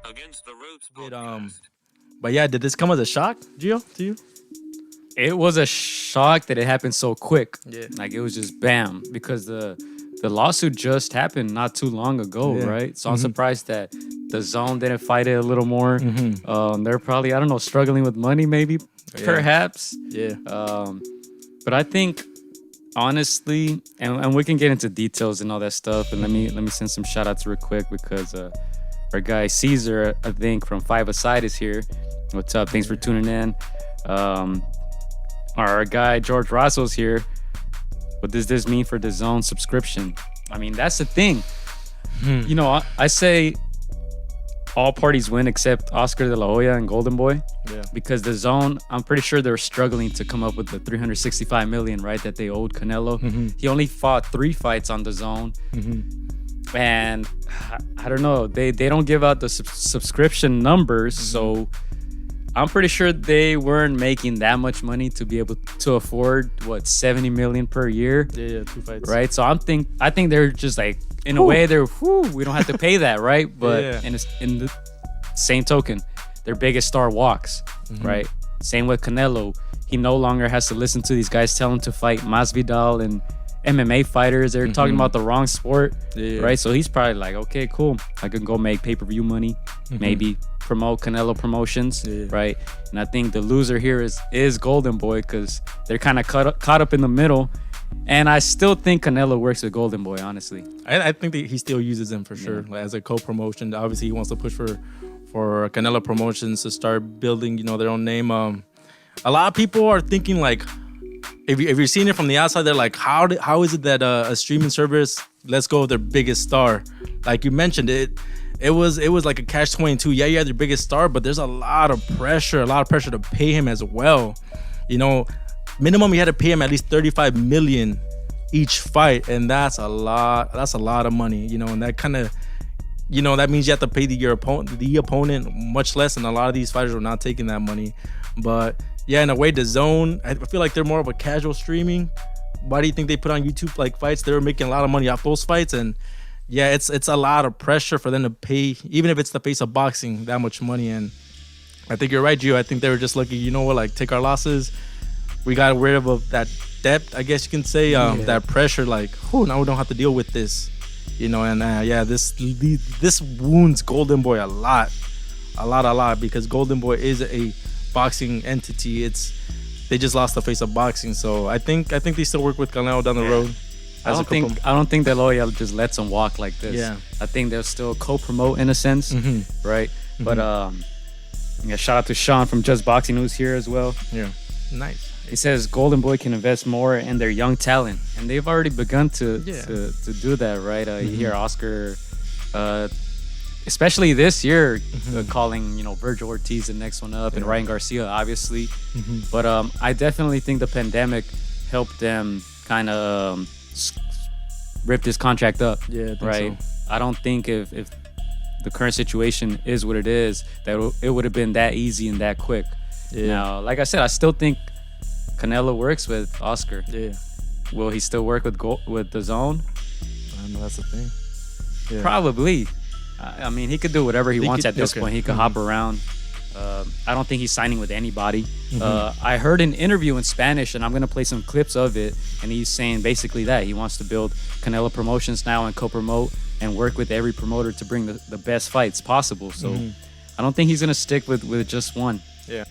Against the Ropes Did, podcast. But yeah, did this come as a shock, Gio, to you? It was a shock that it happened so quick. Yeah. Like it was just bam, because the lawsuit just happened not too long ago, Yeah. right? So I'm surprised that the zone didn't fight it a little more. They're probably, I don't know, struggling with money maybe, perhaps. Yeah. But I think honestly, and we can get into details and all that stuff. And let me send some shout outs real quick because our guy Cesar, I think from Five Aside is here. What's up? Thanks for tuning in. Our guy George Rosso's here. What does this mean for the zone subscription? I mean, that's the thing. You know, I say all parties win except Oscar de la Hoya and Golden Boy. Yeah. Because the zone, I'm pretty sure they're struggling to come up with the 365 million, right, that they owed Canelo. He only fought 3 fights on the zone. And I don't know, they don't give out the subscription numbers, so I'm pretty sure they weren't making that much money to be able to afford 70 million per year. Yeah, 2 fights. Right? So I think they're just like, in a way, they're we don't have to pay that, right? But in the same token, their biggest star walks, right? Same with Canelo. He no longer has to listen to these guys tell him to fight Masvidal and MMA fighters. They're talking about the wrong sport, right? So he's probably like, okay, cool. I can go make pay-per-view money, maybe promote Canelo promotions, right? And I think the loser here is Golden Boy because they're kind of caught up in the middle. And I still think Canelo works with Golden Boy, honestly. I think that he still uses them for sure, like, as a co-promotion. Obviously, he wants to push for Canelo Promotions to start building, their own name. A lot of people are thinking like, if you're seeing it from the outside, they're like, how is it that a streaming service lets go of their biggest star? Like you mentioned, it was like a catch-22. Yeah, you had your biggest star, but there's a lot of pressure to pay him as well. Minimum you had to pay him at least 35 million each fight, and that's a lot of money, and that kind of, that means you have to pay the opponent much less, and a lot of these fighters are not taking that money. But yeah, in a way, the zone, I feel like they're more of a casual streaming. Why do you think they put on YouTube like fights? They were making a lot of money off those fights, and yeah, it's a lot of pressure for them to pay, even if it's the face of boxing, that much money. And I think you're right, Gio. I think they were just lucky, like, take our losses. We got rid of that depth, I guess you can say, that pressure, like, now we don't have to deal with this, and this wounds Golden Boy a lot, because Golden Boy is a boxing entity. They just lost the face of boxing, so I think they still work with Canelo down the road. I don't think that Loya just lets them walk like this. Yeah. I think they'll still co-promote in a sense, right? But shout out to Sean from Just Boxing who's here as well. Yeah, nice. He says Golden Boy can invest more in their young talent, and they've already begun to do that, right? You hear Oscar, especially this year, calling Virgil Ortiz the next one up, and Ryan Garcia, obviously. But I definitely think the pandemic helped them kind of rip this contract up. Yeah, I think right. So. I don't think if the current situation is what it is, that it would have been that easy and that quick. Yeah. Now, like I said, I still think Canelo works with Oscar. Yeah. Will he still work with the zone? I don't know. That's the thing. Yeah. Probably. I mean, he could do whatever he wants at this point. He could hop around. I don't think he's signing with anybody. I heard an interview in Spanish, and I'm going to play some clips of it, and he's saying basically that he wants to build Canelo Promotions now and co-promote and work with every promoter to bring the best fights possible. So I don't think he's going to stick with just one. Yeah.